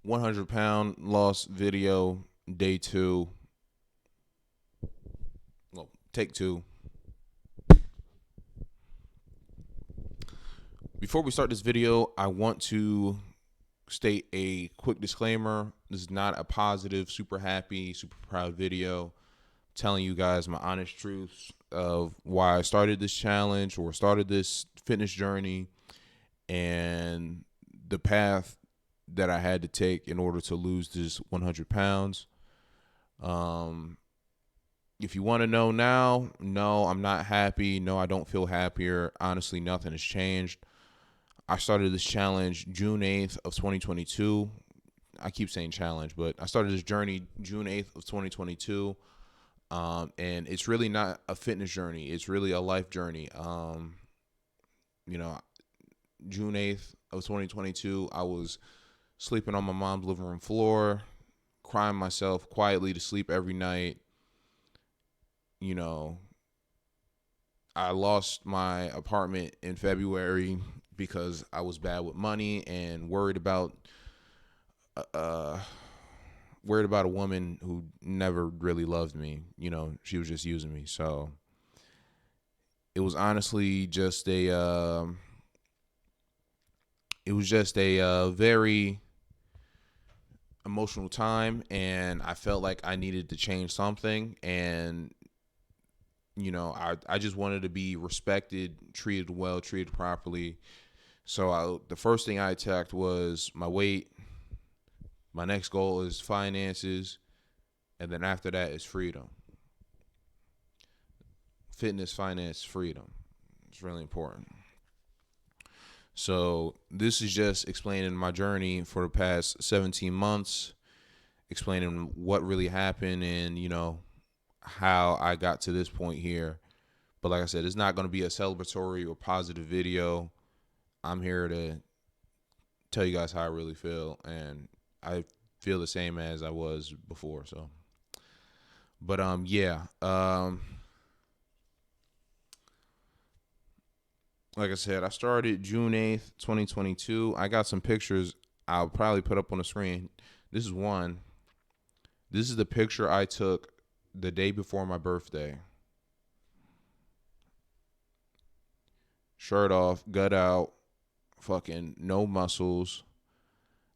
100-pound loss video, day 2. Well, take 2. Before we start this video, I want to state a quick disclaimer. This is not a positive, super happy, super proud video. I'm telling you guys my honest truths of why I started this challenge or started this fitness journey and the path that I had to take in order to lose this 100 pounds. If you want to know now, no, I'm not happy. No, I don't feel happier. Honestly, nothing has changed. I started this challenge June 8th of 2022. I keep saying challenge, but I started this journey June 8th of 2022. And it's really not a fitness journey. It's really a life journey. June 8th of 2022, I was sleeping on my mom's living room floor, crying myself quietly to sleep every night. I lost my apartment in February because I was bad with money and worried about a woman who never really loved me. She was just using me. So it was honestly just a very emotional time, and I felt like I needed to change something. And I just wanted to be respected, treated well, treated properly. So the first thing I attacked was my weight. My next goal is finances. And then after that is freedom. Fitness, finance, freedom. It's really important. So this is just explaining my journey for the past 17 months, explaining what really happened and, how I got to this point here. But like I said, it's not going to be a celebratory or positive video. I'm here to tell you guys how I really feel, and I feel the same as I was before. So, but like I said, I started June 8th, 2022. I got some pictures I'll probably put up on the screen. This is one. This is the picture I took the day before my birthday. Shirt off, gut out, fucking no muscles.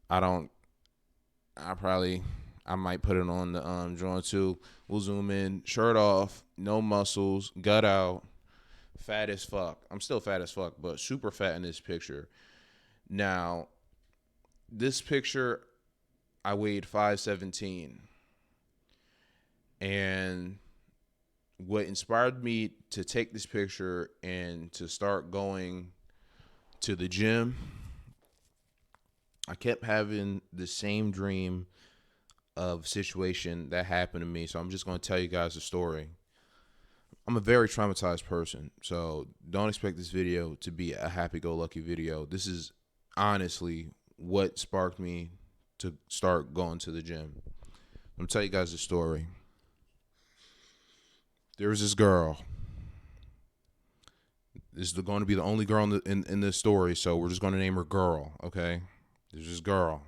I might put it on the drawing too. We'll zoom in. Shirt off, no muscles, gut out, fat as fuck. I'm still fat as fuck, but super fat in this picture. Now, this picture, I weighed 517. And what inspired me to take this picture and to start going to the gym, I kept having the same dream of situation that happened to me. So I'm just going to tell you guys a story. I'm a very traumatized person, so don't expect this video to be a happy-go-lucky video. This is honestly what sparked me to start going to the gym. I'm going to tell you guys a story. There was this girl. This is going to be the only girl in this story, so we're just going to name her Girl, okay? There's this girl.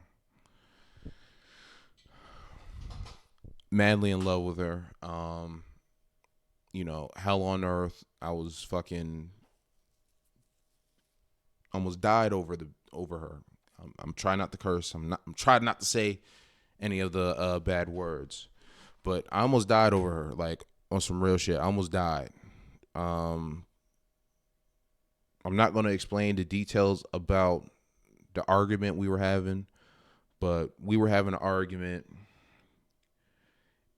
Madly in love with her. Hell on earth. I was fucking almost died over her. I'm trying not to curse. I'm trying not to say any of the bad words, but I almost died over her. Like on some real shit. I almost died. I'm not going to explain the details about the argument we were having, but we were having an argument.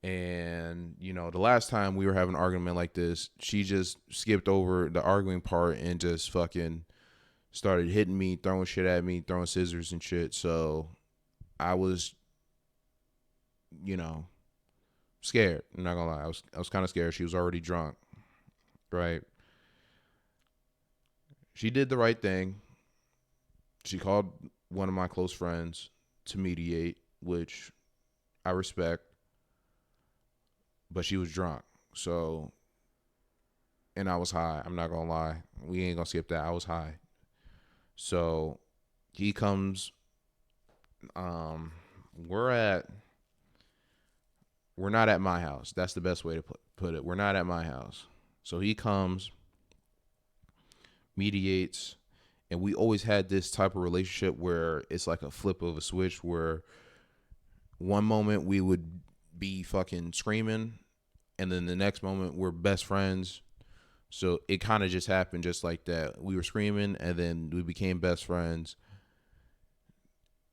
And, the last time we were having an argument like this, she just skipped over the arguing part and just fucking started hitting me, throwing shit at me, throwing scissors and shit. So I was, scared. I'm not gonna lie. I was kind of scared. She was already drunk, right? She did the right thing. She called one of my close friends to mediate, which I respect. But she was drunk. So, and I was high. I'm not going to lie. We ain't going to skip that. I was high. So he comes we're at we're not at my house. That's the best way to put it. We're not at my house. So he comes, mediates, and we always had this type of relationship where it's like a flip of a switch where one moment we would be fucking screaming and then the next moment we're best friends. So it kind of just happened just like that. We were screaming and then we became best friends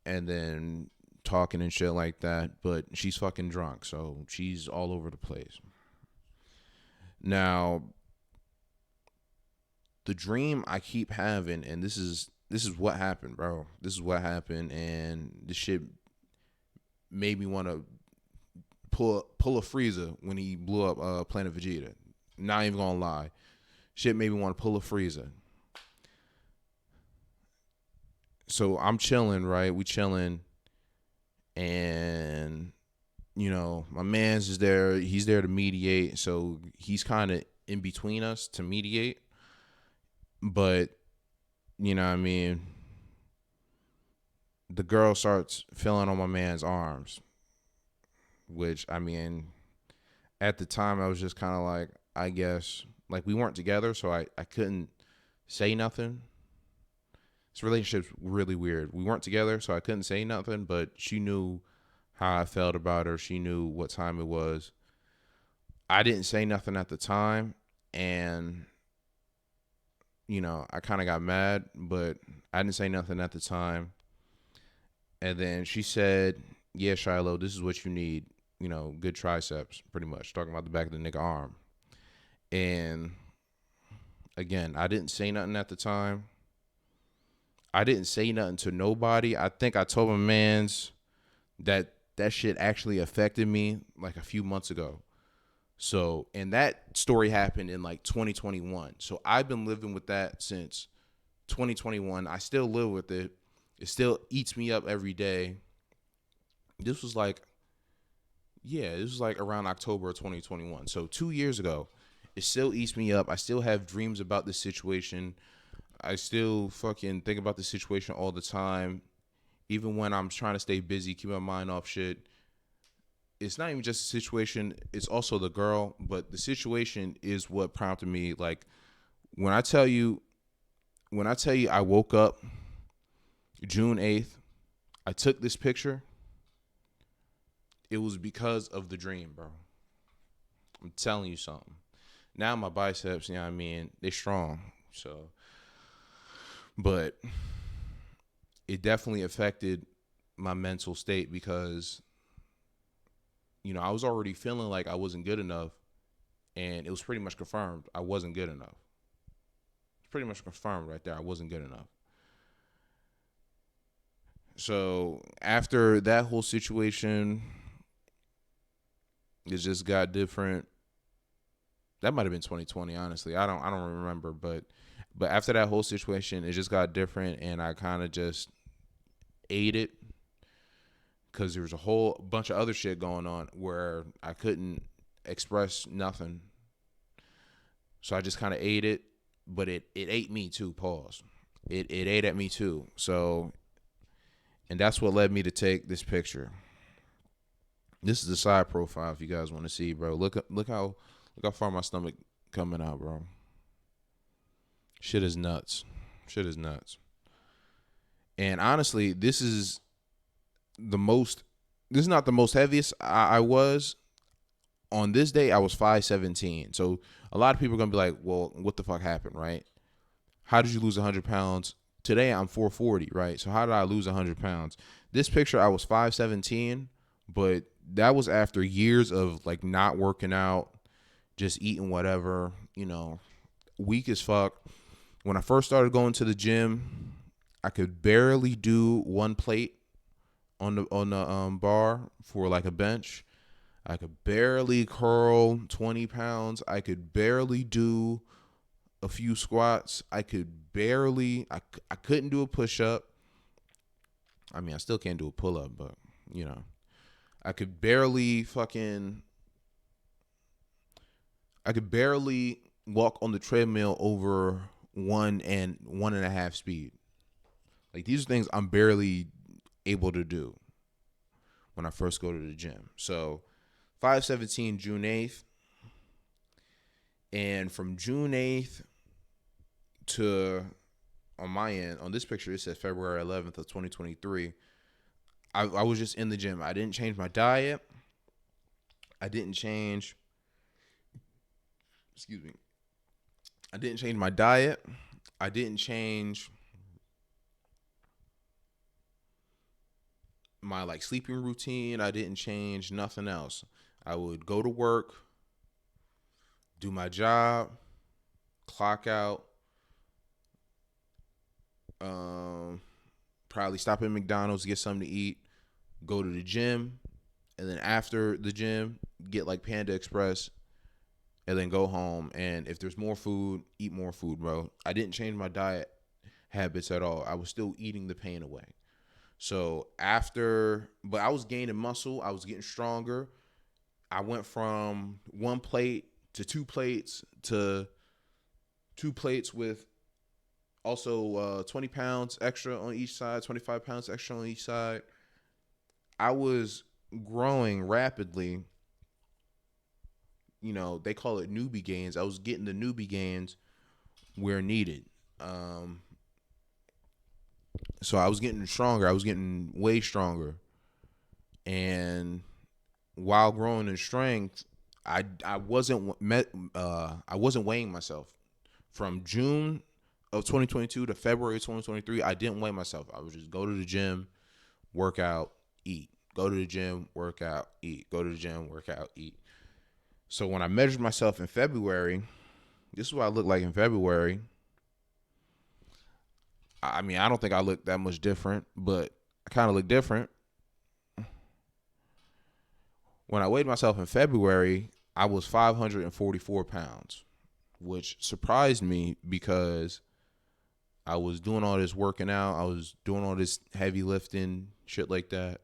and then talking and shit like that. But she's fucking drunk, so she's all over the place. Now, the dream I keep having, and this is what happened, bro. This is what happened, and this shit made me want to pull a freezer when he blew up Planet Vegeta. Not even gonna lie, shit made me want to pull a freezer. So I'm chilling, right? We chilling, and you know my man's is there. He's there to mediate, so he's kind of in between us to mediate. But you know what I mean, the girl starts feeling on my man's arms, which I mean, at the time I was just kind of like, I guess, like we weren't together, so I couldn't say nothing. This relationship's really weird. We weren't together, so I couldn't say nothing, but she knew how I felt about her. She knew what time it was. I didn't say nothing at the time, and you know, I kind of got mad, but I didn't say nothing at the time. And then she said, yeah, Shiloh, this is what you need. You know, good triceps, pretty much. Talking about the back of the nigga arm. And again, I didn't say nothing at the time. I didn't say nothing to nobody. I think I told my mans that shit actually affected me like a few months ago. So, and that story happened in like 2021. So I've been living with that since 2021. I still live with it. It still eats me up every day. This was like around October of 2021. So 2 years ago, it still eats me up. I still have dreams about this situation. I still fucking think about the situation all the time. Even when I'm trying to stay busy, keep my mind off shit. It's not even just the situation, it's also the girl, but the situation is what prompted me. Like when I tell you I woke up June 8th, I took this picture, it was because of the dream, bro. I'm telling you something. Now my biceps, you know what I mean, they strong. So, but it definitely affected my mental state because, you know, I was already feeling like I wasn't good enough, and it was pretty much confirmed I wasn't good enough. It's pretty much confirmed right there I wasn't good enough. So after that whole situation, it just got different. That might have been 2020, honestly. I don't remember, but after that whole situation, it just got different, and I kind of just ate it because there was a whole bunch of other shit going on where I couldn't express nothing. So I just kind of ate it, but it ate me too. Pause. It ate at me too. So, and that's what led me to take this picture. This is the side profile if you guys want to see, bro. Look how far my stomach coming out, bro. Shit is nuts. Shit is nuts. And honestly, this is not the most heaviest I was. On this day, I was 517. So a lot of people are going to be like, well, what the fuck happened, right? How did you lose 100 pounds? Today, I'm 440, right? So how did I lose 100 pounds? This picture, I was 517, but that was after years of like not working out, just eating whatever, you know, weak as fuck. When I first started going to the gym, I could barely do one plate on the bar for like a bench. I could barely curl 20 pounds. I could barely do a few squats. I couldn't do a push-up. I mean, I still can't do a pull-up, but, you know. I could barely walk on the treadmill over 1 and 1.5 speed. Like, these are things I'm barely able to do. when I first go to the gym. So 5/17, June 8th. And from June 8th to, on my end, on this picture, it says February 11th of 2023. I was just in the gym. I didn't change my diet. I didn't change, excuse me. I didn't change my diet. I didn't change my like sleeping routine. I didn't change nothing else. I would go to work, do my job, clock out, probably stop at McDonald's, get something to eat, go to the gym, and then after the gym, get like Panda Express, and then go home. And if there's more food, eat more food, bro. I didn't change my diet habits at all. I was still eating the pain away. So but I was gaining muscle. I was getting stronger. I went from 1 plate to 2 plates to 2 plates with also 20 pounds extra on each side, 25 pounds extra on each side. I was growing rapidly. They call it newbie gains. I was getting the newbie gains where needed. So I was getting stronger. I was getting way stronger. And while growing in strength, I wasn't weighing myself. From June of 2022 to February 2023, I didn't weigh myself. I would just go to the gym, work out, eat. Go to the gym, work out, eat. Go to the gym, work out, eat. So when I measured myself in February, this is what I looked like in February. I mean, I don't think I look that much different, but I kind of look different. When I weighed myself in February, I was 544 pounds, which surprised me because I was doing all this working out. I was doing all this heavy lifting, shit like that.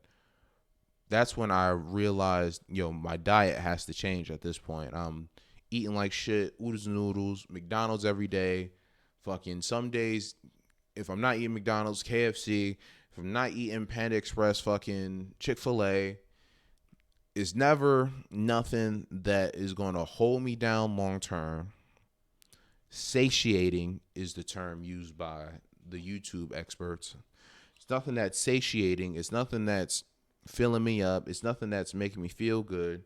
That's when I realized, my diet has to change at this point. I'm eating like shit, oodles and noodles, McDonald's every day. Fucking some days, if I'm not eating McDonald's, KFC, if I'm not eating Panda Express, fucking Chick-fil-A, it's never nothing that is going to hold me down long term. Satiating is the term used by the YouTube experts. It's nothing that's satiating. It's nothing that's filling me up. It's nothing that's making me feel good.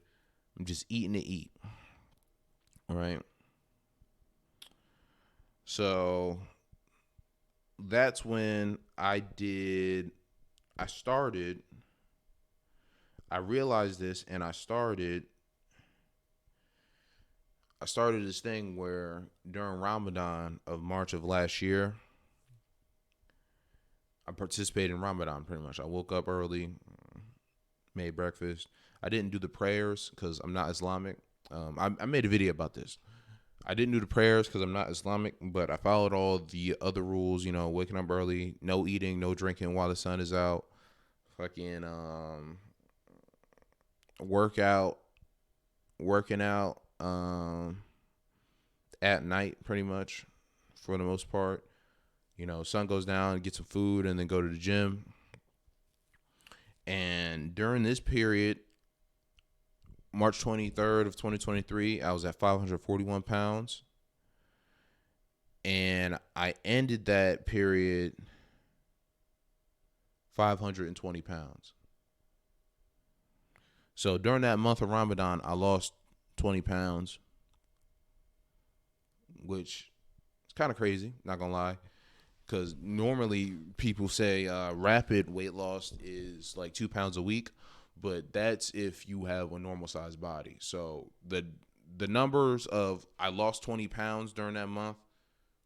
I'm just eating to eat. All right. So that's when I realized this, and I started this thing where during Ramadan of March of last year, I participated in Ramadan pretty much. I woke up early, made breakfast. I didn't do the prayers because I'm not Islamic. I made a video about this. I didn't do the prayers because I'm not Islamic, but I followed all the other rules, waking up early, no eating, no drinking while the sun is out, fucking working out at night pretty much for the most part. Sun goes down, get some food, and then go to the gym. And during this period, March 23rd of 2023, I was at 541 pounds. And I ended that period 520 pounds. So during that month of Ramadan, I lost 20 pounds, which is kind of crazy, not going to lie. Because normally people say rapid weight loss is like 2 pounds a week, but that's if you have a normal sized body. So the numbers of I lost 20 pounds during that month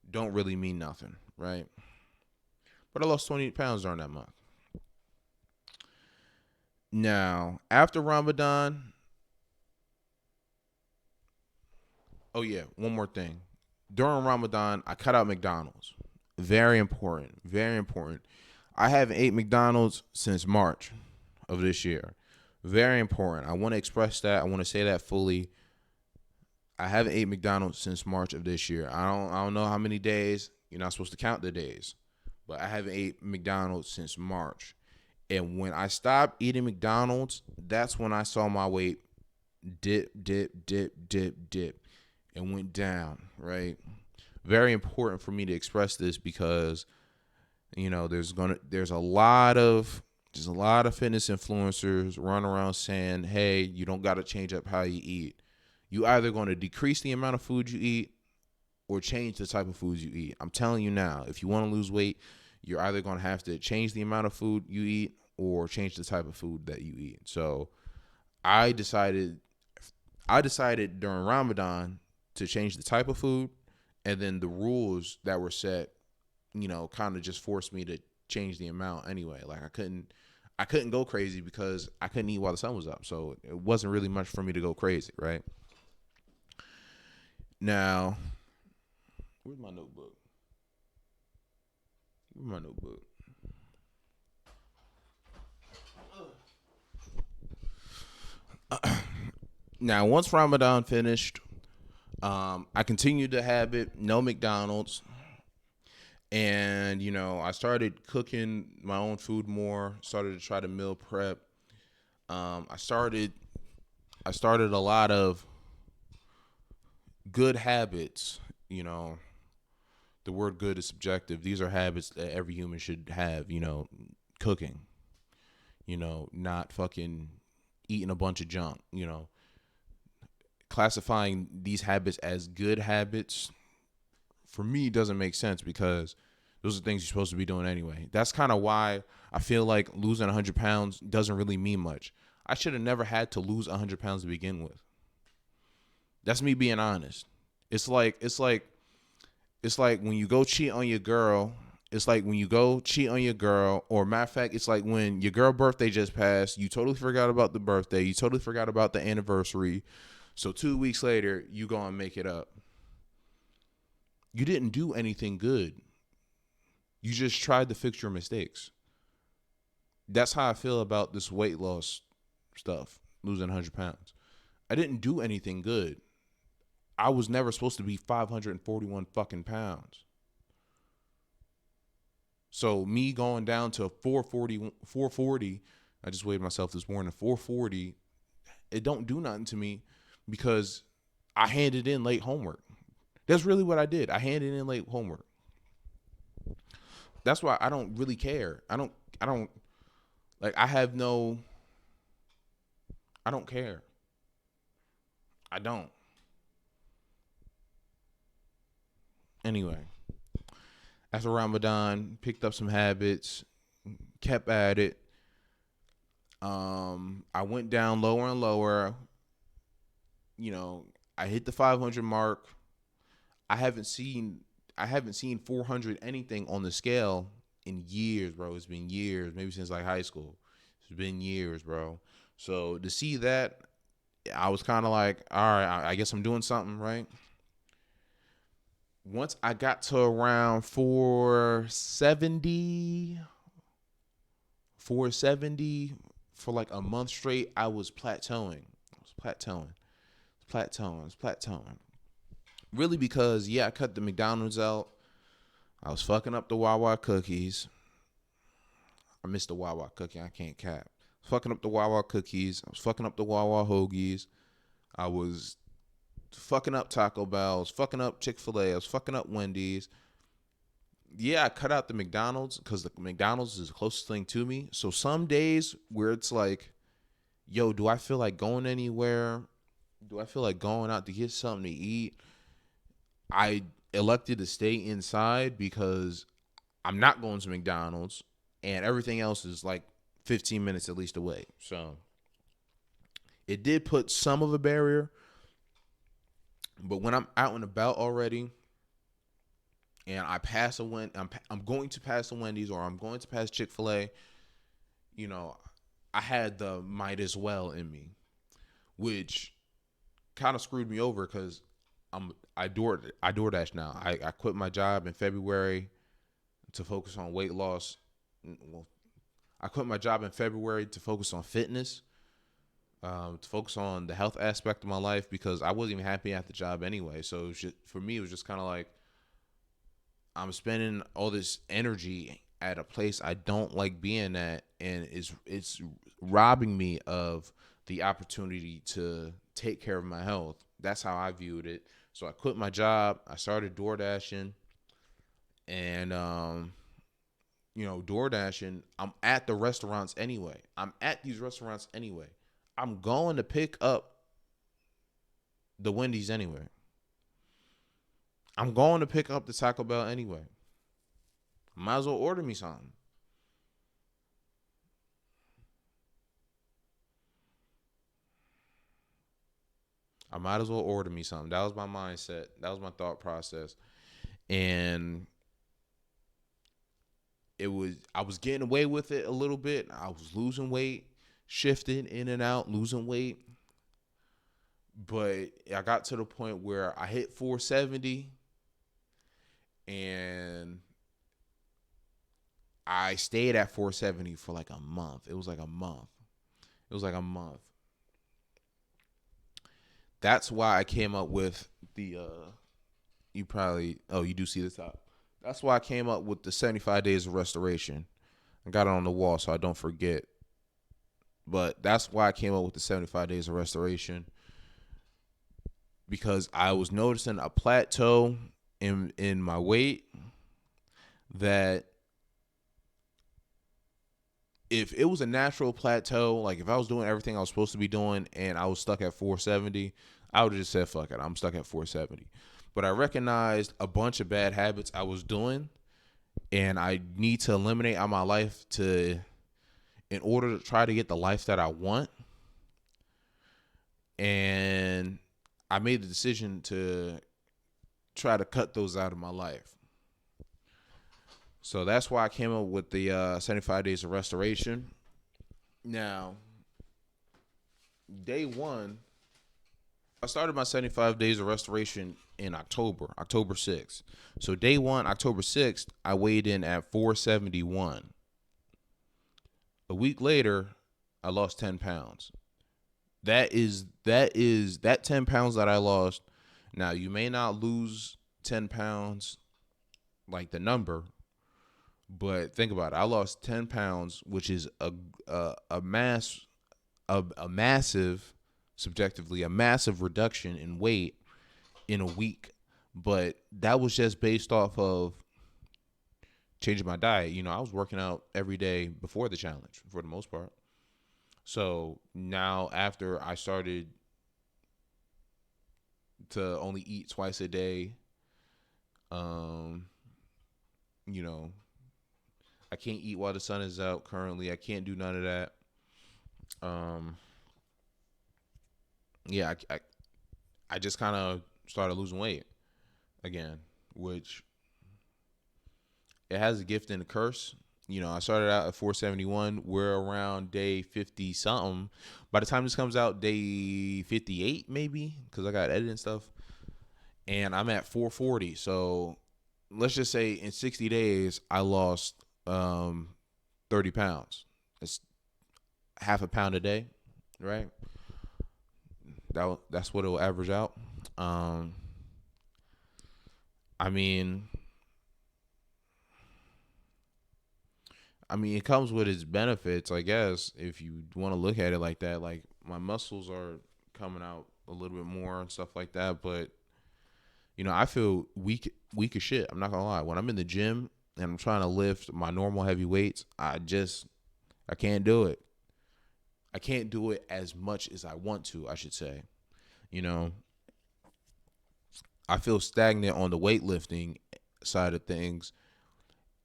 don't really mean nothing, right? But I lost 20 pounds during that month. Now, after Ramadan, oh yeah, one more thing. During Ramadan, I cut out McDonald's. Very important. Very important. I haven't ate McDonald's since March of this year. Very important. I want to express that. I want to say that fully. I haven't ate McDonald's since March of this year. I don't know how many days. You're not supposed to count the days. But I haven't ate McDonald's since March. And when I stopped eating McDonald's, that's when I saw my weight dip, dip, dip, dip, dip, and went down, right? Very important for me to express this because, there's a lot of fitness influencers run around saying, hey, you don't got to change up how you eat. You either going to decrease the amount of food you eat or change the type of foods you eat. I'm telling you now, if you want to lose weight, you're either going to have to change the amount of food you eat or change the type of food that you eat. So I decided during Ramadan to change the type of food, and then the rules that were set, kind of just forced me to change the amount anyway. Like I couldn't go crazy because I couldn't eat while the sun was up. So it wasn't really much for me to go crazy, right? Now, where's my notebook? Now, once Ramadan finished, I continued the habit, no McDonald's. And, I started cooking my own food more, started to try to meal prep. I started a lot of good habits. The word good is subjective. These are habits that every human should have, cooking, not fucking eating a bunch of junk, classifying these habits as good habits for me doesn't make sense because those are things you're supposed to be doing anyway. That's kind of why I feel like losing 100 pounds doesn't really mean much. I should have never had to lose 100 pounds to begin with. That's me being honest. It's like when you go cheat on your girl. It's like when you go cheat on your girl, or matter of fact, it's like when your girl birthday just passed, you totally forgot about the birthday, you totally forgot about the anniversary. So 2 weeks later, you go and make it up. You didn't do anything good. You just tried to fix your mistakes. That's how I feel about this weight loss stuff, losing 100 pounds. I didn't do anything good. I was never supposed to be 541 fucking pounds. So me going down to 440, I just weighed myself this morning, 440, it don't do nothing to me because I handed in late homework. That's really what I did. I handed in late homework. That's why I don't really care. I don't like I don't care. I don't. Anyway, after Ramadan, picked up some habits, kept at it. I went down lower and lower. I hit the 500 mark. I haven't seen 400 anything on the scale in years, bro. It's been years, maybe since like high school. It's been years, bro. So to see that, I was kind of like, all right, I guess I'm doing something right. Once I got to around 470 for like a month straight, I was plateauing. Really because, I cut the McDonald's out. I was fucking up the Wawa cookies. I missed the Wawa cookie. I can't cap. Fucking up the Wawa cookies. I was fucking up the Wawa hoagies. I was fucking up Taco Bell. I was fucking up Chick-fil-A. I was fucking up Wendy's. Yeah, I cut out the McDonald's because the McDonald's is the closest thing to me. So some days where it's like, yo, do I feel like going anywhere? Do I feel like going out to get something to eat? I elected to stay inside because I'm not going to McDonald's and everything else is like 15 minutes at least away. So it did put some of a barrier, but when I'm out and about already and I pass I'm going to pass a Wendy's or I'm going to pass Chick-fil-A, I had the might as well in me, which kind of screwed me over because I DoorDash now. I quit my job in February to focus on weight loss. Well, I quit my job in February to focus on fitness, to focus on the health aspect of my life because I wasn't even happy at the job anyway. So for me, it was just kind of like I'm spending all this energy at a place I don't like being at, and it's robbing me of the opportunity to take care of my health. That's how I viewed it. So I quit my job. I started door dashing, and door dashing. I'm at the restaurants anyway. I'm at these restaurants anyway. I'm going to pick up the Wendy's anyway. I'm going to pick up the Taco Bell anyway. Might as well order me something. I might as well order me something. That was my mindset. That was my thought process. And I was getting away with it a little bit. I was losing weight, shifting in and out, losing weight. But I got to the point where I hit 470 and I stayed at 470 for like a month. It was like a month. That's why I came up with the you do see the top. That's why I came up with the 75 days of restoration. I got it on the wall so I don't forget. But that's why I came up with the 75 days of restoration, because I was noticing a plateau in my weight that if it was a natural plateau, like if I was doing everything I was supposed to be doing and I was stuck at 470, I would have just said, fuck it, I'm stuck at 470. But I recognized a bunch of bad habits I was doing, and I need to eliminate out of my life in order to try to get the life that I want. And I made the decision to try to cut those out of my life. So that's why I came up with the 75 days of restoration. Now, day one, I started my 75 days of restoration in October 6th. So day one, October 6th, I weighed in at 471. A week later, I lost 10 pounds. That 10 pounds that I lost. Now, you may not lose 10 pounds like the number, but think about it. I lost 10 pounds, which is a massive, subjectively, a massive reduction in weight in a week. But that was just based off of changing my diet. I was working out every day before the challenge for the most part. So now after I started to only eat twice a day, I can't eat while the sun is out currently. I can't do none of that. I just kind of started losing weight again, which it has a gift and a curse. I started out at 471. We're around day 50 something. By the time this comes out, day 58 maybe, because I got editing stuff. And I'm at 440. So let's just say in 60 days, I lost 30 pounds. It's half a pound a day, right? That's what it will average out. It comes with its benefits, I guess, if you want to look at it like that. Like, my muscles are coming out a little bit more and stuff like that, but I feel weak as shit. I'm not gonna lie. When I'm in the gym and I'm trying to lift my normal heavy weights, I can't do it. I can't do it as much as I want to, I should say. I feel stagnant on the weightlifting side of things,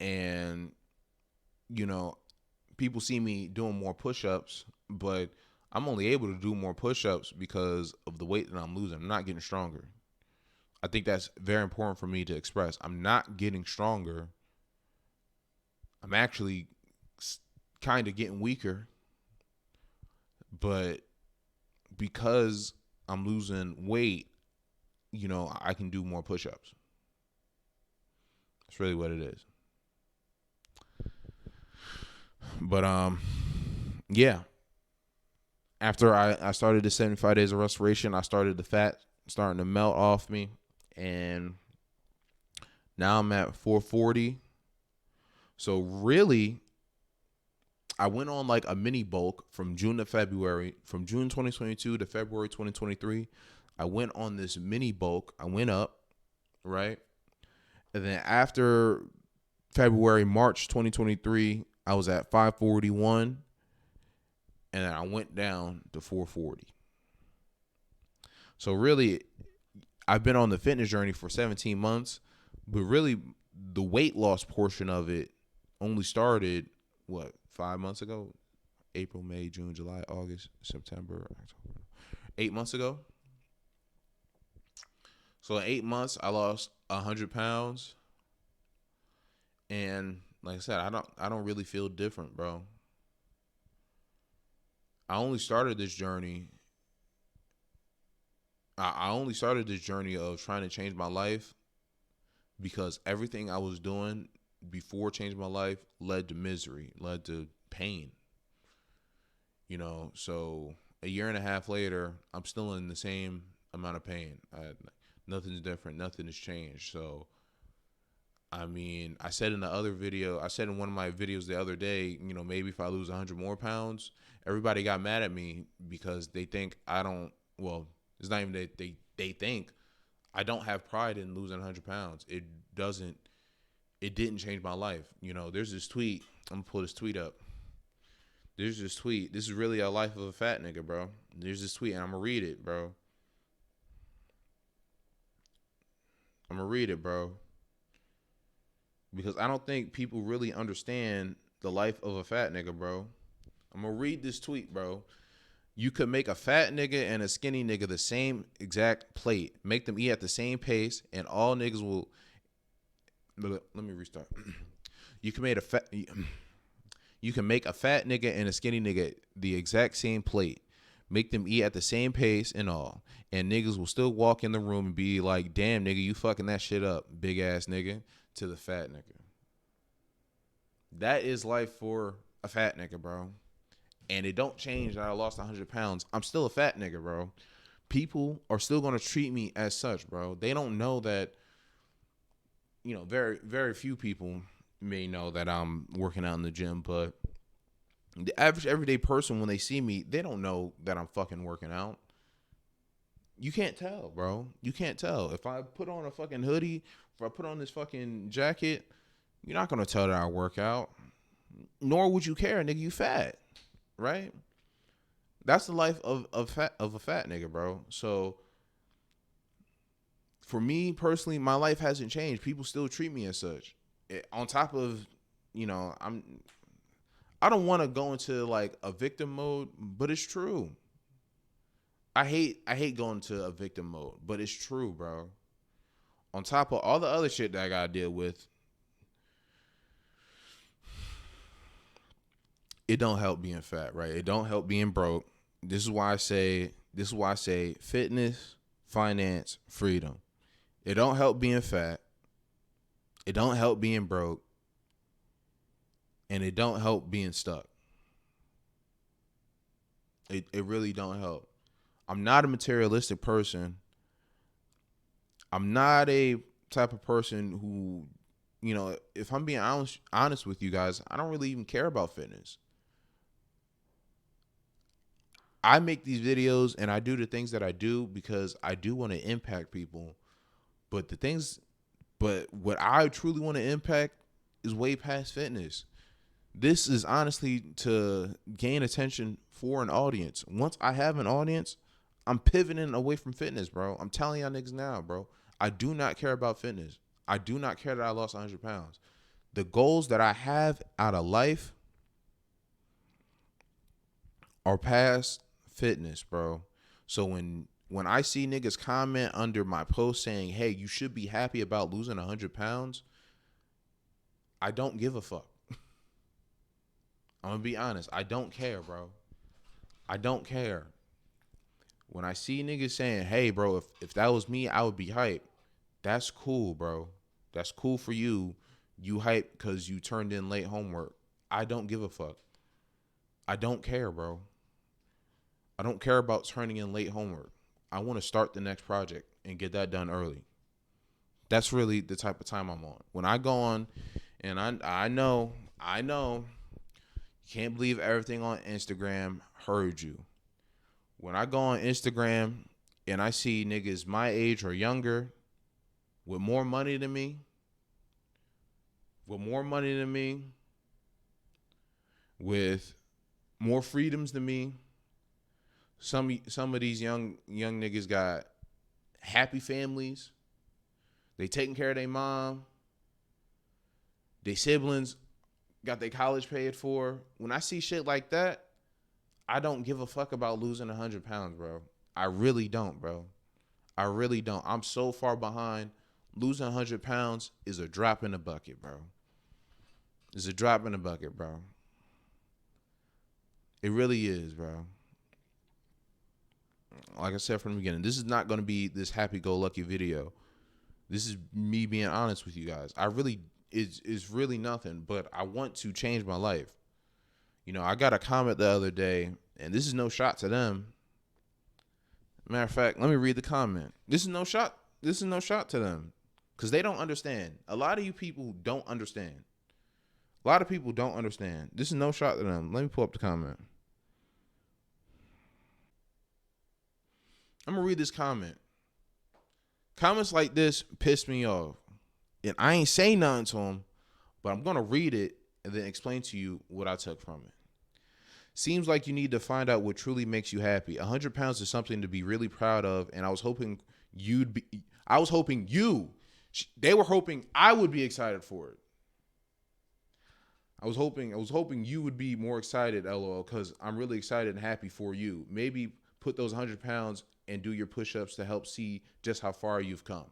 and people see me doing more push-ups, but I'm only able to do more push-ups because of the weight that I'm losing. I'm not getting stronger. I think that's very important for me to express. I'm not getting stronger. I'm actually kind of getting weaker, but because I'm losing weight, I can do more push-ups. That's really what it is. But yeah. After I started the 75 days of restoration, I started the fat starting to melt off me, and now I'm at 440. So really, I went on like a mini bulk from June to February, from June 2022 to February 2023. I went on this mini bulk. I went up, right? And then after February, March 2023, I was at 541, and then I went down to 440. So really, I've been on the fitness journey for 17 months, but really the weight loss portion of it only started, 5 months ago? April, May, June, July, August, September, October. 8 months ago. So in 8 months, I lost 100 pounds. And like I said, I don't really feel different, bro. I only started this journey. I only started this journey of trying to change my life because everything I was doing before changing my life led to misery, led to pain. So a year and a half later, I'm still in the same amount of pain. Nothing's different. Nothing has changed. So, I mean, I said in one of my videos the other day, maybe if I lose 100 more pounds, everybody got mad at me because they think it's not even that they think I don't have pride in losing 100 pounds. It didn't change my life. There's this tweet. I'm going to pull this tweet up. There's this tweet. This is really a life of a fat nigga, bro. There's this tweet, and I'm going to read it, bro. Because I don't think people really understand the life of a fat nigga, bro. I'm going to read this tweet, bro. You could make a fat nigga and a skinny nigga the same exact plate. Make them eat at the same pace, and all niggas will... Let me restart. You can make a fat nigga and a skinny nigga the exact same plate. Make them eat at the same pace and all. And niggas will still walk in the room and be like, damn, nigga, you fucking that shit up, big ass nigga, to the fat nigga. That is life for a fat nigga, bro. And it don't change that I lost 100 pounds. I'm still a fat nigga, bro. People are still going to treat me as such, bro. They don't know that, very, very few people may know that I'm working out in the gym, but the average everyday person, when they see me, they don't know that I'm fucking working out. You can't tell, bro. You can't tell. If I put on a fucking hoodie, if I put on this fucking jacket, you're not going to tell that I work out. Nor would you care, nigga. You fat, right? That's the life of a fat nigga, bro. So for me personally, my life hasn't changed. People still treat me as such. On top of, I don't want to go into like a victim mode, but it's true. I hate going to a victim mode, but it's true, bro. On top of all the other shit that I gotta deal with, it don't help being fat, right? It don't help being broke. This is why I say fitness, finance, freedom. It don't help being fat. It don't help being broke. And it don't help being stuck. It really don't help. I'm not a materialistic person. I'm not a type of person who, if I'm being honest with you guys, I don't really even care about fitness. I make these videos and I do the things that I do because I do want to impact people. But what I truly want to impact is way past fitness. This is honestly to gain attention for an audience. Once I have an audience, I'm pivoting away from fitness, bro. I'm telling y'all niggas now, bro. I do not care about fitness. I do not care that I lost 100 pounds. The goals that I have out of life are past fitness, bro. So when I see niggas comment under my post saying, hey, you should be happy about losing 100 pounds, I don't give a fuck. I'm going to be honest. I don't care, bro. I don't care. When I see niggas saying, hey, bro, if that was me, I would be hyped. That's cool, bro. That's cool for you. You hyped because you turned in late homework. I don't give a fuck. I don't care, bro. I don't care about turning in late homework. I want to start the next project and get that done early. That's really the type of time I'm on. When I go on, and I know, Can't believe everything on Instagram heard you. When I go on Instagram and I see niggas my age or younger with more money than me, with more money than me, with more freedoms than me, some of these young niggas got happy families. They taking care of their mom. Their siblings got their college paid for. When I see shit like that, I don't give a fuck about losing 100 pounds, bro. I really don't, bro. I really don't. I'm so far behind. Losing 100 pounds is a drop in the bucket, bro. It's a drop in the bucket, bro. It really is, bro. Like I said from the beginning, this is not going to be this happy-go-lucky video. This is me being honest with you guys. It's really nothing, but I want to change my life. You know, I got a comment the other day, and this is no shot to them. Matter of fact, let me read the comment. This is no shot. This is no shot to them because they don't understand. A lot of you people don't understand. A lot of people don't understand. This is no shot to them. Let me pull up the comment. I'm going to read this comment. Comments like this piss me off. And I ain't saying nothing to them, but I'm going to read it and then explain to you what I took from it. Seems like you need to find out what truly makes you happy. 100 pounds is something to be really proud of, and I was hoping you, they were hoping I would be excited for it. I was hoping you would be more excited, LOL, because I'm really excited and happy for you. Maybe put those 100 pounds and do your push-ups to help see just how far you've come.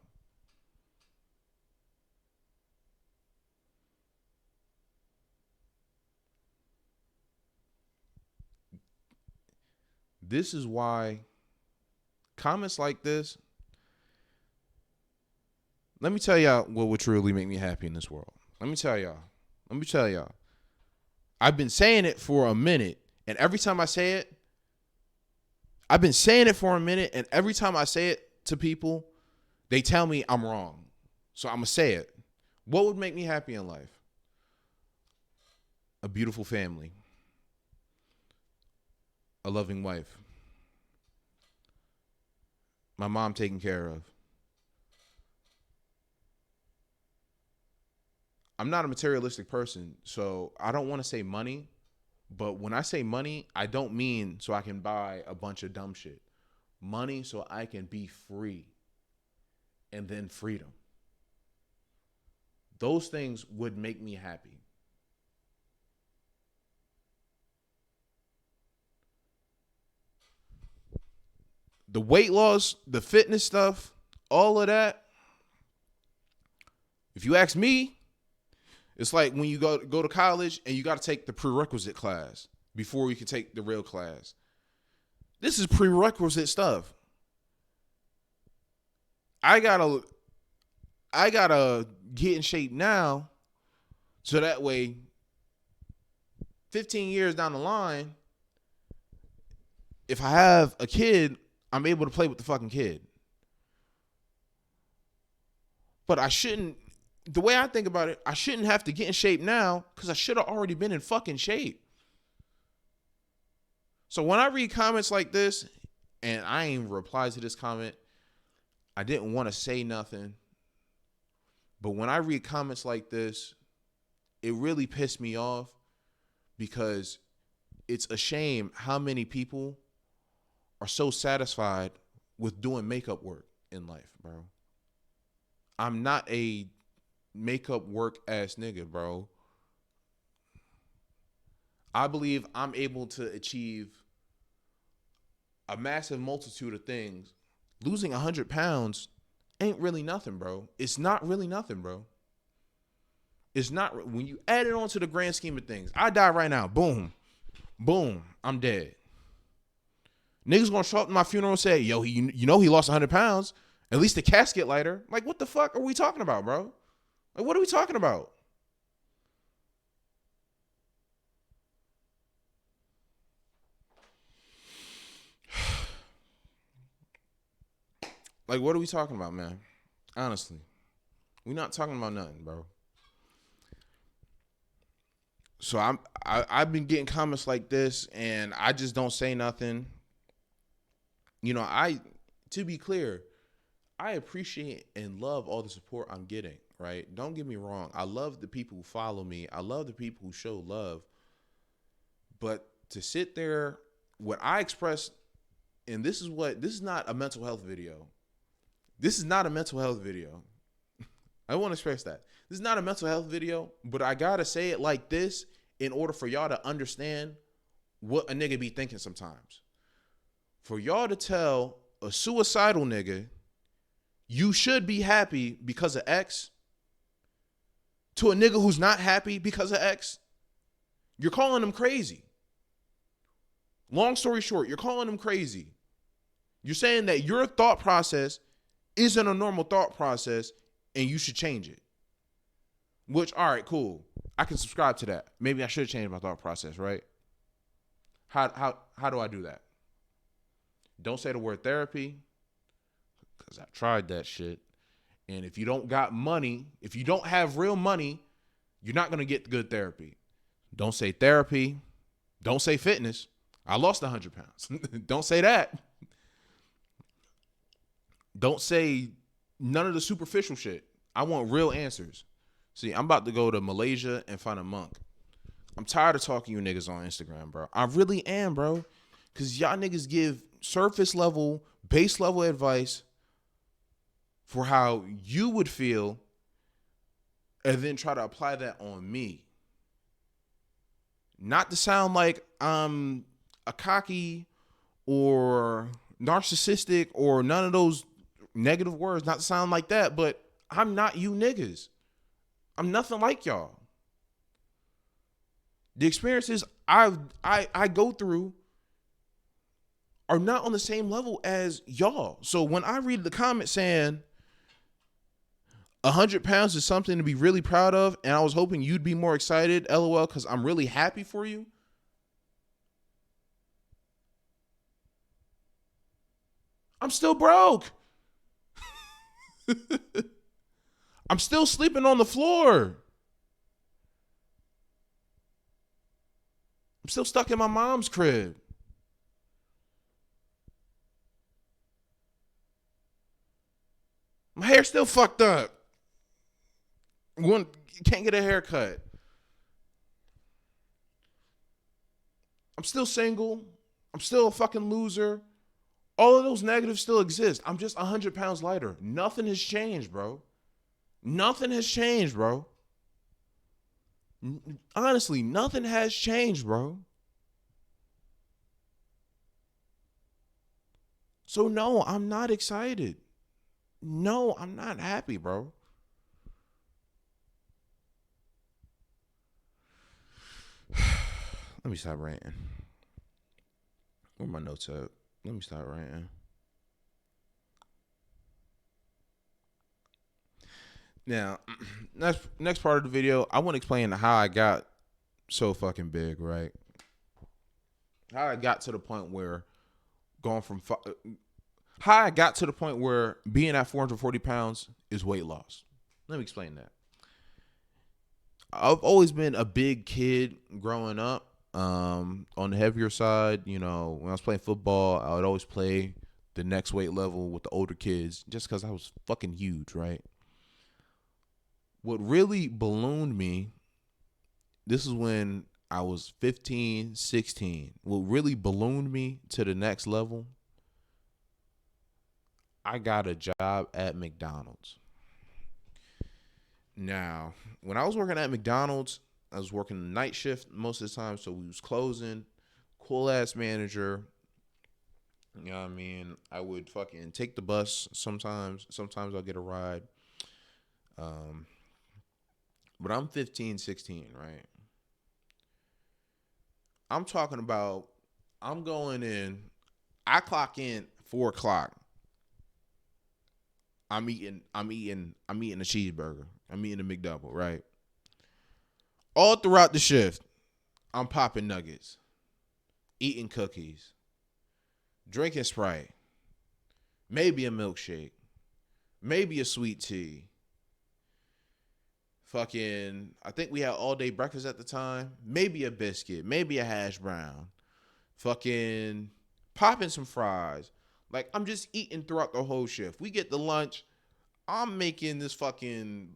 This is why comments like this, let me tell y'all what would truly make me happy in this world. Let me tell y'all. I've been saying it for a minute, and every time I say it, I've been saying it for a minute, and every time I say it to people, they tell me I'm wrong. So I'm going to say it. What would make me happy in life? A beautiful family. A loving wife. My mom taken care of. I'm not a materialistic person, so I don't want to say money. But when I say money, I don't mean so I can buy a bunch of dumb shit. Money so I can be free. And then freedom. Those things would make me happy. The weight loss, the fitness stuff, all of that. If you ask me, it's like when you go to college and you got to take the prerequisite class before you can take the real class. This is prerequisite stuff. I gotta get in shape now so that way 15 years down the line, if I have a kid, I'm able to play with the fucking kid. But I shouldn't, the way I think about it, I shouldn't have to get in shape now because I should have already been in fucking shape. So when I read comments like this, and I ain't reply to this comment, I didn't want to say nothing. But when I read comments like this, it really pissed me off because it's a shame how many people are so satisfied with doing makeup work in life, bro. I'm not a makeup work ass nigga, bro. I believe I'm able to achieve a massive multitude of things. Losing 100 pounds ain't really nothing, bro. It's not really nothing, bro. It's not. When you add it on to the grand scheme of things, I die right now. Boom. Boom. I'm dead. Niggas gonna show up to my funeral and say, yo, you know he lost 100 pounds. At least the casket lighter. Like, what the fuck are we talking about, bro? Like, what are we talking about? Like, what are we talking about, man? Honestly. We're not talking about nothing, bro. So I've been getting comments like this, and I just don't say nothing. You know, to be clear, I appreciate and love all the support I'm getting, right? Don't get me wrong. I love the people who follow me. I love the people who show love. But to sit there, what I express, and this is not a mental health video. This is not a mental health video. I want to express that. This is not a mental health video, but I got to say it like this in order for y'all to understand what a nigga be thinking sometimes. For y'all to tell a suicidal nigga, you should be happy because of X, to a nigga who's not happy because of X, you're calling them crazy. Long story short, you're calling them crazy. You're saying that your thought process isn't a normal thought process and you should change it. Which, all right, cool. I can subscribe to that. Maybe I should change my thought process, right? How do I do that? Don't say the word therapy, because I tried that shit. And if you don't got money, if you don't have real money, you're not going to get good therapy. Don't say therapy. Don't say fitness. I lost 100 pounds. Don't say that. Don't say none of the superficial shit. I want real answers. See, I'm about to go to Malaysia and find a monk. I'm tired of talking to you niggas on Instagram, bro. I really am, bro. Because y'all niggas give surface level, base level advice for how you would feel and then try to apply that on me. Not to sound like I'm a cocky or narcissistic or none of those negative words, not to sound like that, but I'm not you niggas. I'm nothing like y'all. The experiences I go through are not on the same level as y'all. So when I read the comment saying 100 pounds is something to be really proud of, and I was hoping you'd be more excited, LOL, because I'm really happy for you. I'm still broke. I'm still sleeping on the floor. I'm still stuck in my mom's crib. My hair's still fucked up. Can't get a haircut. I'm still single. I'm still a fucking loser. All of those negatives still exist. I'm just 100 pounds lighter. Nothing has changed, bro. Nothing has changed, bro. Honestly, nothing has changed, bro. So no, I'm not excited. No, I'm not happy, bro. Let me stop ranting. Where my notes at? Let me stop ranting. Now, next part of the video, I want to explain how I got so fucking big, right? How I got to the point where how I got to the point where being at 440 pounds is weight loss. Let me explain that. I've always been a big kid growing up. On the heavier side, you know, when I was playing football, I would always play the next weight level with the older kids just because I was fucking huge, right? What really ballooned me, this is when I was 15, 16. What really ballooned me to the next level, I got a job at McDonald's. Now, when I was working at McDonald's, I was working the night shift most of the time, so we was closing. Cool ass manager. You know what I mean? I would fucking take the bus sometimes. Sometimes I'll get a ride. But I'm 15, 16, right? I'm talking about, I'm going in, I clock in 4 o'clock. I'm eating a cheeseburger. I'm eating a McDouble, right? All throughout the shift, I'm popping nuggets, eating cookies, drinking Sprite, maybe a milkshake, maybe a sweet tea, Fucking, I think we had all day breakfast at the time. Maybe a biscuit, maybe a hash brown. Fucking popping some fries. Like, I'm just eating throughout the whole shift. We get to lunch. I'm making this fucking.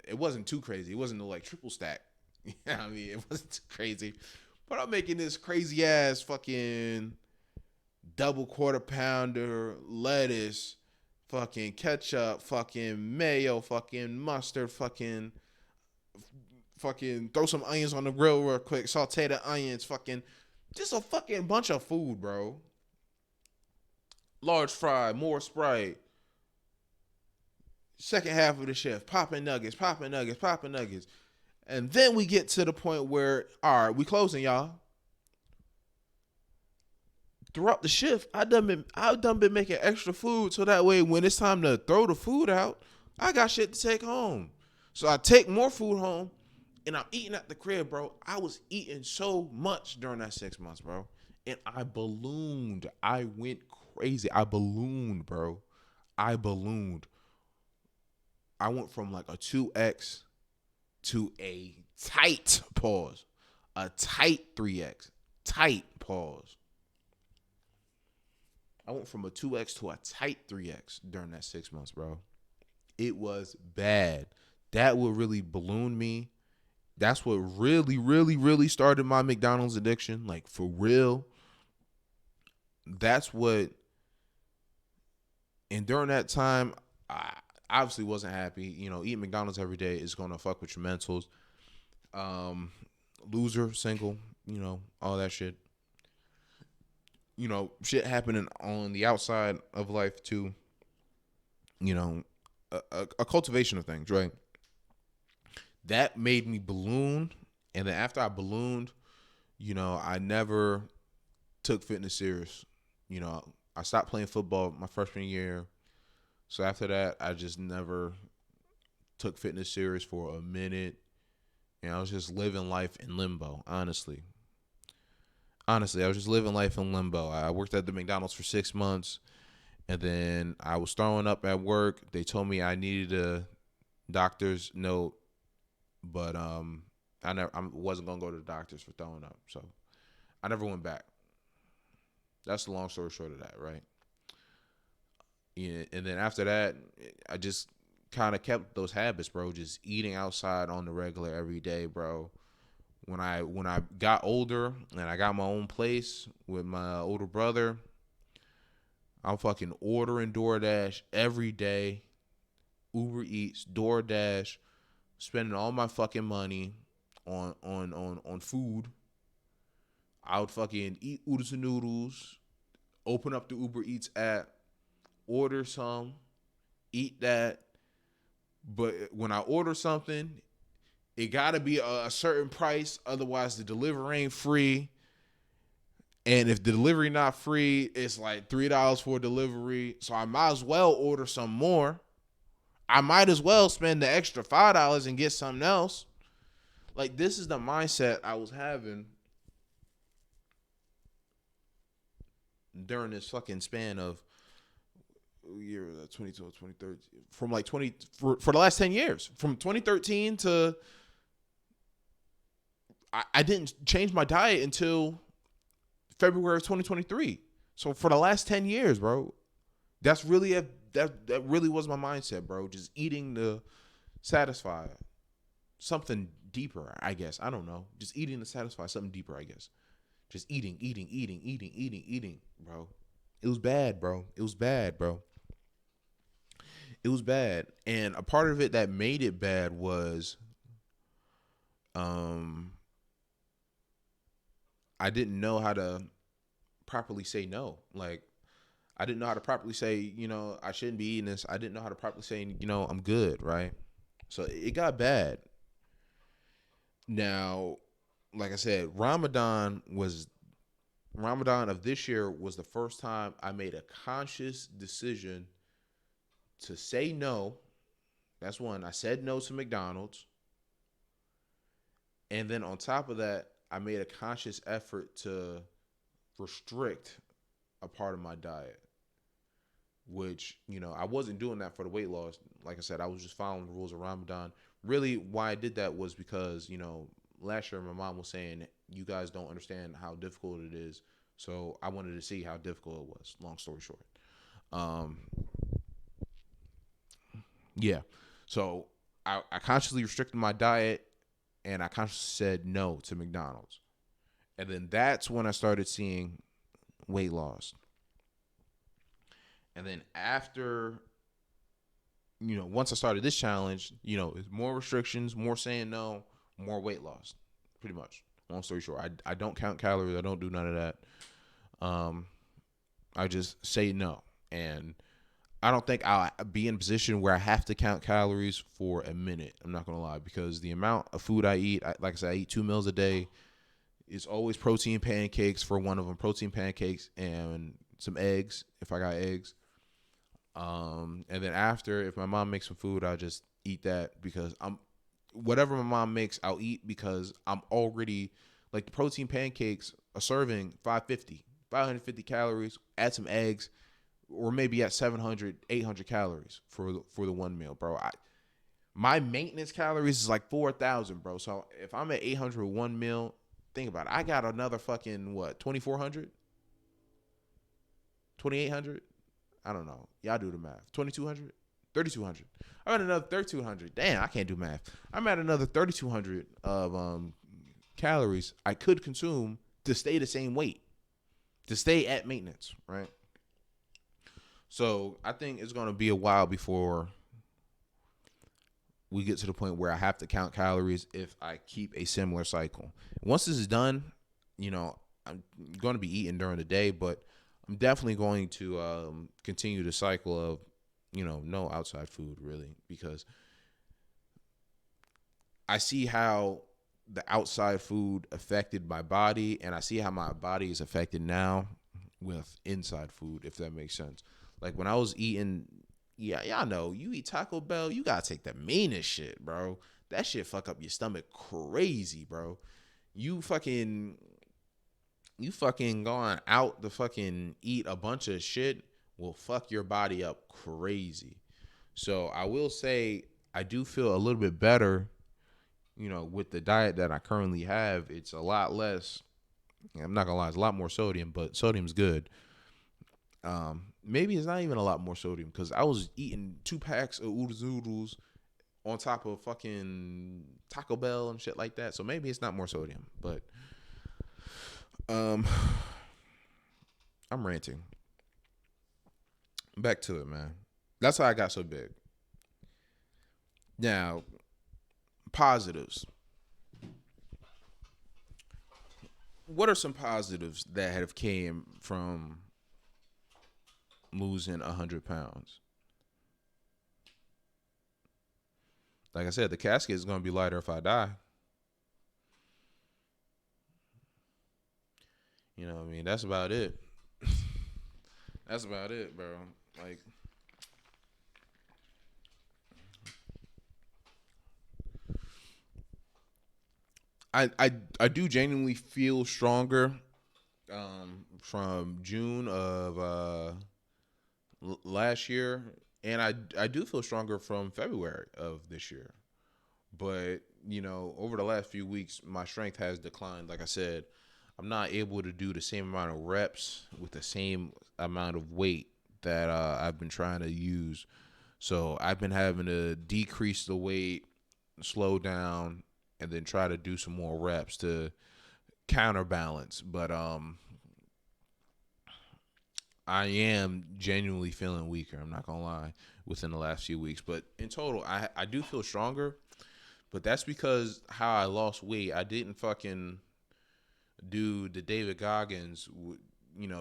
It wasn't too crazy. It wasn't no like triple stack. You know what I mean? It wasn't too crazy. But I'm making this crazy ass fucking double quarter pounder, lettuce, fucking ketchup, fucking mayo, fucking mustard, fucking throw some onions on the grill real quick, saute the onions, fucking just a fucking bunch of food, bro. Large fry, more Sprite. Second half of the shift, popping nuggets, popping nuggets, popping nuggets. And then we get to the point where, all right, we closing, y'all. Throughout the shift, I've done been making extra food so that way when it's time to throw the food out, I got shit to take home. So I take more food home, and I'm eating at the crib, bro. I was eating so much during that 6 months, bro. And I ballooned. I went crazy. I ballooned, bro. I ballooned. I went from like a 2X to a tight pause. A tight 3X. Tight pause. I went from a 2X to a tight 3X during that 6 months, bro. It was bad. That would really balloon me. That's what really, really, really started my McDonald's addiction. Like, for real. That's what. And during that time, I obviously wasn't happy. You know, eating McDonald's every day is going to fuck with your mentals. Loser, single, you know, all that shit. You know, shit happening on the outside of life too. You know, a cultivation of things, right? That made me balloon. And then after I ballooned, you know, I never took fitness serious. You know, I stopped playing football my freshman year. So after that, I just never took fitness serious for a minute. And I was just living life in limbo, honestly. Honestly, I was just living life in limbo. I worked at the McDonald's for 6 months, and then I was throwing up at work. They told me I needed a doctor's note, but I wasn't gonna go to the doctors for throwing up, so I never went back. That's the long story short of that, right? Yeah, and then after that, I just kind of kept those habits, bro. Just eating outside on the regular every day, bro. When I got older and I got my own place with my older brother, I'm fucking ordering DoorDash every day, Uber Eats, DoorDash, spending all my fucking money on food. I would fucking eat oodles and noodles, open up the Uber Eats app, order some, eat that. But when I order something, it gotta be a certain price, otherwise the delivery ain't free. And if the delivery not free, it's like $3 for delivery. So I might as well order some more. I might as well spend the extra $5 and get something else. Like, this is the mindset I was having during this fucking span of year 2012, 2013, from like 20 for the last 10 years, from 2013 to I didn't change my diet until February of 2023. So for the last 10 years, bro, that's really that really was my mindset, bro. Just eating to satisfy something deeper, I guess. I don't know. Just eating to satisfy something deeper, I guess. Just eating, bro. It was bad, bro. It was bad, bro. It was bad. And a part of it that made it bad was I didn't know how to properly say no. Like, I didn't know how to properly say, you know, I shouldn't be eating this. I didn't know how to properly say, you know, I'm good, right? So it got bad. Now, like I said, Ramadan of this year was the first time I made a conscious decision to say no. That's one. I said no to McDonald's. And then on top of that, I made a conscious effort to restrict a part of my diet. which, I wasn't doing that for the weight loss. Like I said, I was just following the rules of Ramadan. Really, why I did that was because, last year my mom was saying, you guys don't understand how difficult it is. So I wanted to see how difficult it was, long story short. Um, yeah. So I consciously restricted my diet and I consciously said no to McDonald's. And then that's when I started seeing weight loss. And then after, once I started this challenge, it's more restrictions, more saying no, more weight loss, pretty much. Long story short, I don't count calories. I don't do none of that. I just say no. And I don't think I'll be in a position where I have to count calories for a minute. I'm not going to lie, because the amount of food I eat, like I said, I eat 2 meals a day. It's always protein pancakes for one of them, protein pancakes and some eggs if I got eggs. And then after, if my mom makes some food, I just eat that because whatever my mom makes, I'll eat because I'm already, like, the protein pancakes, a serving 550 calories, add some eggs, or maybe at 700, 800 calories for the one meal, bro. My maintenance calories is like 4,000, bro. So if I'm at 800 one meal, think about it. I got another fucking, what, 2,400? 2,800? I don't know. Y'all do the math. 2,200? 3,200. I'm at another 3,200. Damn, I can't do math. I'm at another 3,200 of calories I could consume to stay the same weight, to stay at maintenance, right? So I think it's going to be a while before we get to the point where I have to count calories if I keep a similar cycle. Once this is done, I'm going to be eating during the day, but I'm definitely going to continue the cycle of, no outside food, really, because I see how the outside food affected my body, and I see how my body is affected now with inside food, if that makes sense. Like when I was eating, yeah, y'all know, you eat Taco Bell, you gotta take the meanest shit, bro. That shit fuck up your stomach crazy, bro. You fucking going out to fucking eat a bunch of shit will fuck your body up crazy. So I will say I do feel a little bit better, with the diet that I currently have. It's a lot less. I'm not gonna lie, it's a lot more sodium, but sodium's good. Maybe it's not even a lot more sodium because I was eating 2 packs of oodles noodles on top of fucking Taco Bell and shit like that. So maybe it's not more sodium, but I'm ranting. Back to it, man. That's how I got so big. Now, positives. What are some positives that have came from losing 100 pounds? Like I said, the casket is going to be lighter if I die. You know what I mean? That's about it. That's about it, bro. Like, I do genuinely feel stronger from June of last year, and I do feel stronger from February of this year. But over the last few weeks, my strength has declined. Like I said, I'm not able to do the same amount of reps with the same amount of weight that I've been trying to use. So I've been having to decrease the weight, slow down, and then try to do some more reps to counterbalance. But I am genuinely feeling weaker. I'm not gonna lie, within the last few weeks. But in total, I do feel stronger. But that's because how I lost weight. I didn't fucking do the David Goggins.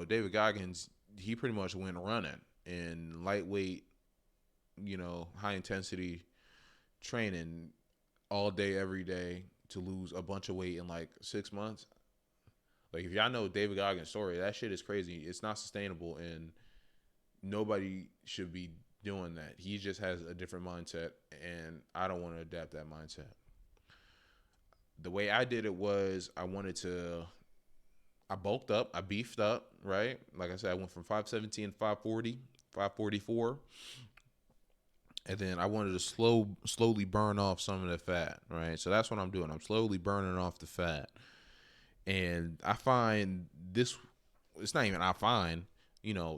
David Goggins, he pretty much went running in lightweight, high intensity training all day, every day to lose a bunch of weight in like 6 months. Like, if y'all know David Goggins' story, that shit is crazy. It's not sustainable, and nobody should be doing that. He just has a different mindset, and I don't want to adapt that mindset. The way I did it was I bulked up, I beefed up, right? Like I said, I went from 517 to 540 544. And then I wanted to slowly burn off some of the fat, right? So that's what I'm doing. I'm slowly burning off the fat. And I find this, it's not even I find,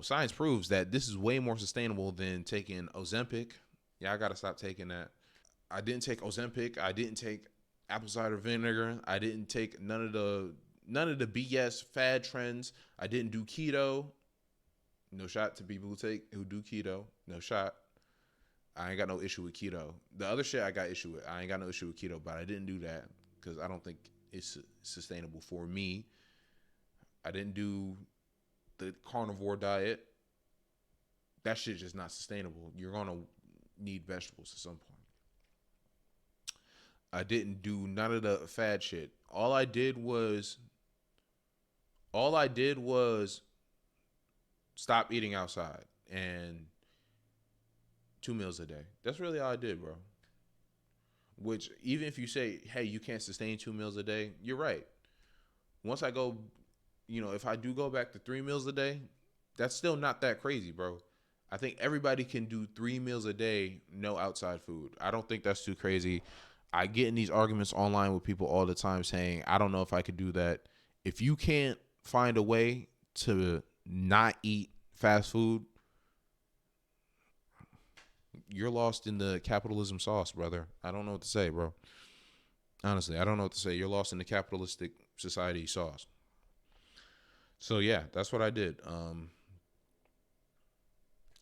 science proves that this is way more sustainable than taking Ozempic. Yeah, I got to stop taking that. I didn't take Ozempic. I didn't take apple cider vinegar. I didn't take none of the BS fad trends. I didn't do keto. No shot to people who do keto. No shot. I ain't got no issue with keto. The other shit I got issue with. I ain't got no issue with keto, but I didn't do that because I don't think it's sustainable for me. I didn't do the carnivore diet. That shit just not sustainable. You're gonna need vegetables at some point. I didn't do none of the fad shit. All I did was stop eating outside and 2 meals a day. That's really all I did, bro. Which, even if you say, hey, you can't sustain 2 meals a day, you're right. Once I go, if I do go back to 3 meals a day, that's still not that crazy, bro. I think everybody can do 3 meals a day, no outside food. I don't think that's too crazy. I get in these arguments online with people all the time saying, I don't know if I could do that. If you can't find a way to not eat fast food, you're lost in the capitalism sauce, brother. I don't know what to say, bro. Honestly, I don't know what to say. You're lost in the capitalistic society sauce. So yeah, that's what I did.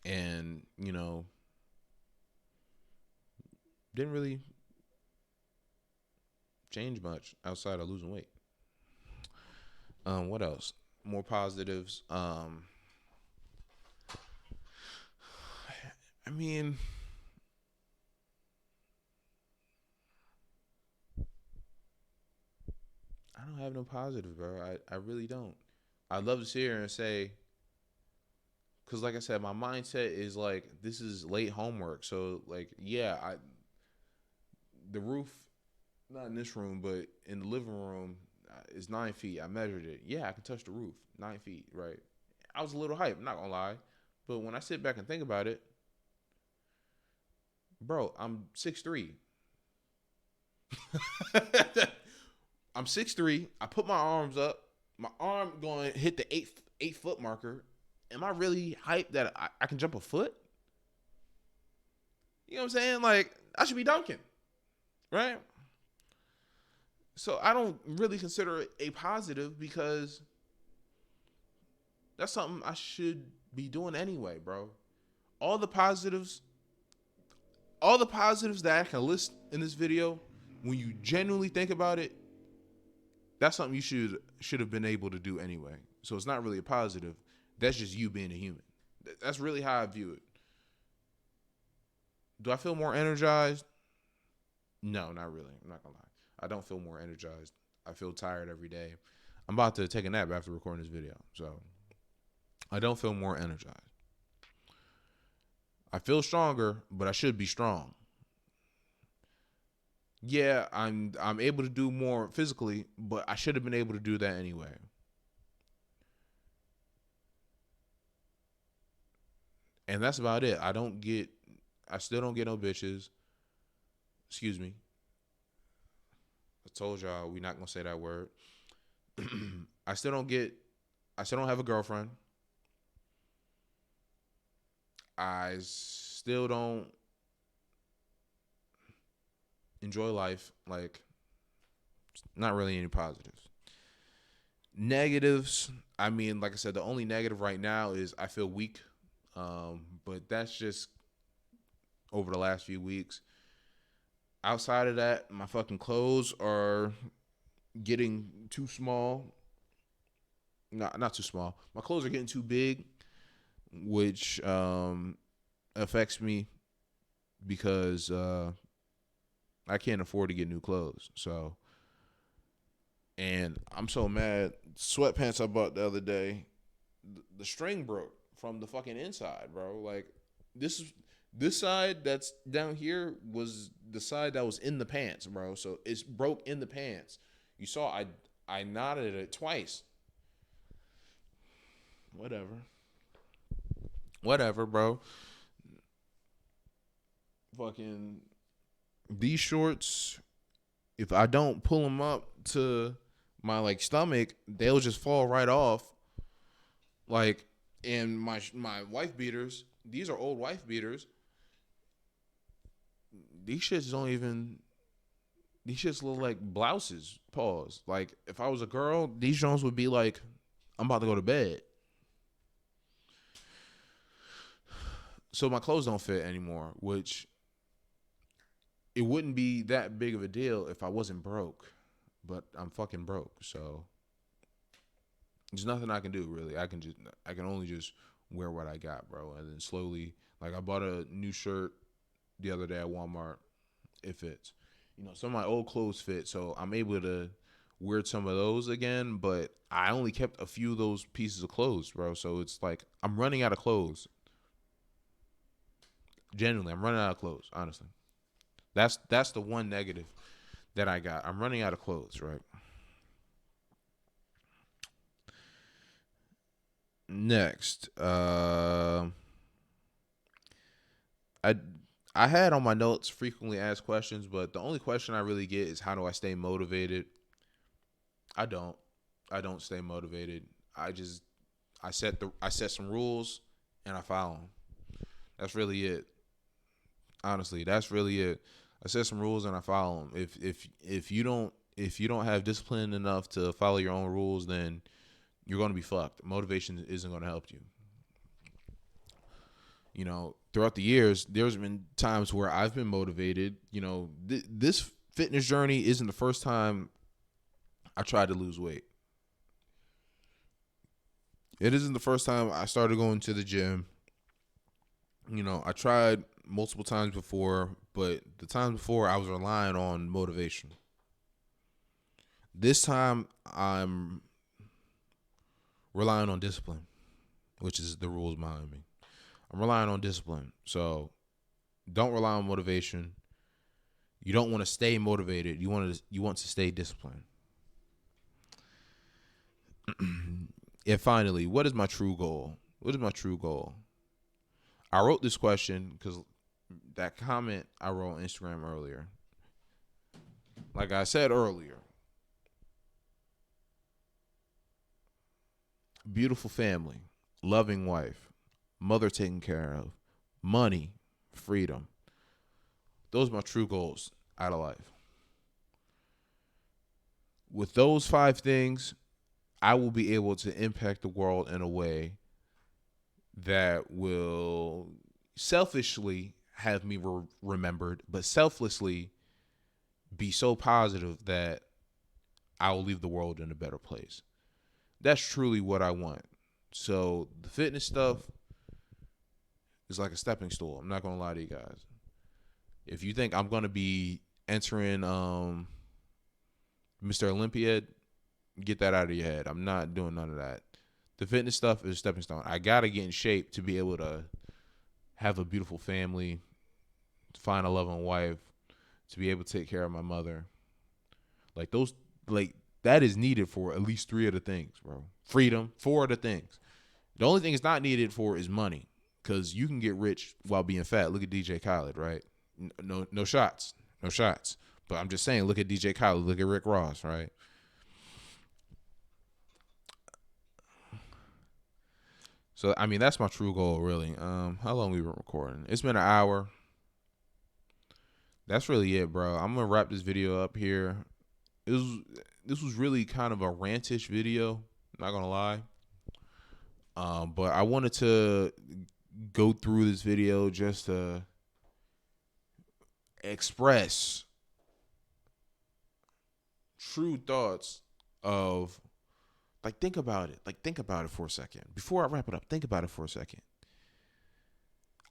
And didn't really change much outside of losing weight. What else? More positives. I mean, I don't have no positives, bro. I really don't. I'd love to sit here and say, because like I said, my mindset is like, this is late homework. So like, yeah, the roof, not in this room, but in the living room, is 9 feet. I measured it. Yeah, I can touch the roof. 9 feet, right? I was a little hyped, not gonna lie. But when I sit back and think about it, bro, I'm 6'3". I'm 6'3". I put my arms up. My arm going to hit the 8 foot marker. Am I really hyped that I can jump a foot? You know what I'm saying? Like, I should be dunking, right? So I don't really consider it a positive because that's something I should be doing anyway, bro. All the positives, all the positives that I can list in this video, when you genuinely think about it, that's something you should have been able to do anyway. So it's not really a positive. That's just you being a human. That's really how I view it. Do I feel more energized? No, not really. I'm not gonna lie. I don't feel more energized. I feel tired every day. I'm about to take a nap after recording this video. So I don't feel more energized. I feel stronger, but I should be strong. Yeah, I'm able to do more physically, but I should have been able to do that anyway. And that's about it. I still don't get no bitches. Excuse me. I told y'all we not gonna say that word. I still don't have a girlfriend. I still don't enjoy life. Like, not really any positives. Negatives, I mean, like I said, the only negative right now is I feel weak. But that's just over the last few weeks. Outside of that, my fucking clothes are getting too small. Not too small. My clothes are getting too big, which affects me because I can't afford to get new clothes. So, and I'm so mad. Sweatpants I bought the other day, the string broke from the fucking inside, bro. Like, this side that's down here was the side that was in the pants, bro. So it's broke in the pants. You saw I knotted it twice. Whatever. Whatever, bro. Fucking these shorts, if I don't pull them up to my like stomach, they'll just fall right off. Like, and my wife beaters, these are old wife beaters. These shits don't even. These shits look like blouses. Pause. Like, if I was a girl, these Jones would be like, I'm about to go to bed. So my clothes don't fit anymore, which it wouldn't be that big of a deal if I wasn't broke. But I'm fucking broke, so there's nothing I can do really. I can only just wear what I got, bro. And then slowly, like I bought a new shirt the other day at Walmart. It fits. You know, some of my old clothes fit, so I'm able to wear some of those again. But I only kept a few of those pieces of clothes, bro. So it's like I'm running out of clothes. Genuinely, I'm running out of clothes. Honestly, that's the one negative that I got. I'm running out of clothes, right? Next, I I had on my notes frequently asked questions, but the only question I really get is how do I stay motivated? I don't. I don't stay motivated. I just I set some rules and I follow them. That's really it. Honestly, that's really it. I set some rules and I follow them. If you don't have discipline enough to follow your own rules, then you're going to be fucked. Motivation isn't going to help you. You know, throughout the years, there's been times where I've been motivated. You know, this fitness journey isn't the first time I tried to lose weight. It isn't the first time I started going to the gym. You know, I tried multiple times before, but the times before I was relying on motivation. This time I'm relying on discipline, which is the rules behind me. I'm relying on discipline. So don't rely on motivation. You don't want to stay motivated. You want to stay disciplined. And finally, what is my true goal? What is my true goal? I wrote this question because that comment I wrote on Instagram earlier. Like I said earlier, beautiful family, loving wife, mother taken care of, money, freedom. Those are my true goals out of life. With those five things, I will be able to impact the world in a way that will selfishly have me remembered, but selflessly be so positive that I will leave the world in a better place. That's truly what I want. So the fitness stuff is like a stepping stool. I'm not gonna lie to you guys. If you think I'm gonna be entering Mr. Olympiad, get that out of your head. I'm not doing none of that. The fitness stuff is a stepping stone. I gotta get in shape to be able to have a beautiful family, to find a loving wife, to be able to take care of my mother. Like those, like that is needed for at least three of the things, bro. Freedom, four of the things. The only thing it's not needed for is money, because you can get rich while being fat. Look at DJ Khaled, right? No shots, no shots. But I'm just saying, look at DJ Khaled, look at Rick Ross, right? So I mean, that's my true goal, really. How long we been recording? It's been an hour. That's really it, bro. I'm gonna wrap this video up here. It was this was really kind of a rantish video. Not gonna lie. But I wanted to go through this video just to express true thoughts of like think about it. Like think about it for a second. Before I wrap it up, think about it for a second.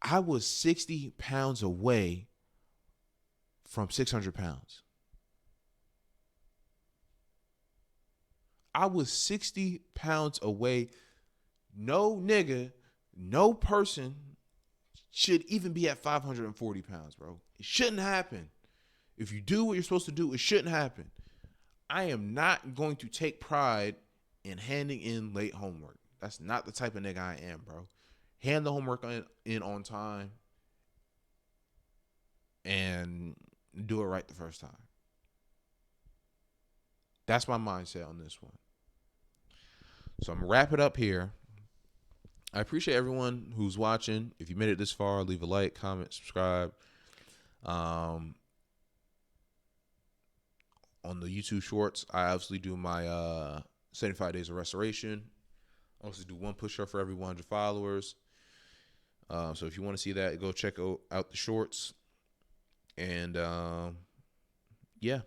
I was 60 pounds away from 600 pounds. I was 60 pounds away. No nigga, no person should even be at 540 pounds, bro. It shouldn't happen. If you do what you're supposed to do, it shouldn't happen. I am not going to take pride in handing in late homework. That's not the type of nigga I am, bro. hand the homework in on time, and do it right the first time. That's my mindset on this one. So I'm going to wrap it up here. I appreciate everyone who's watching. If you made it this far, leave a like, comment, subscribe. On the YouTube Shorts, I obviously do my 75 days of restoration. I also do one push-up for every 100 followers. So if you want to see that, go check out the shorts. And yeah.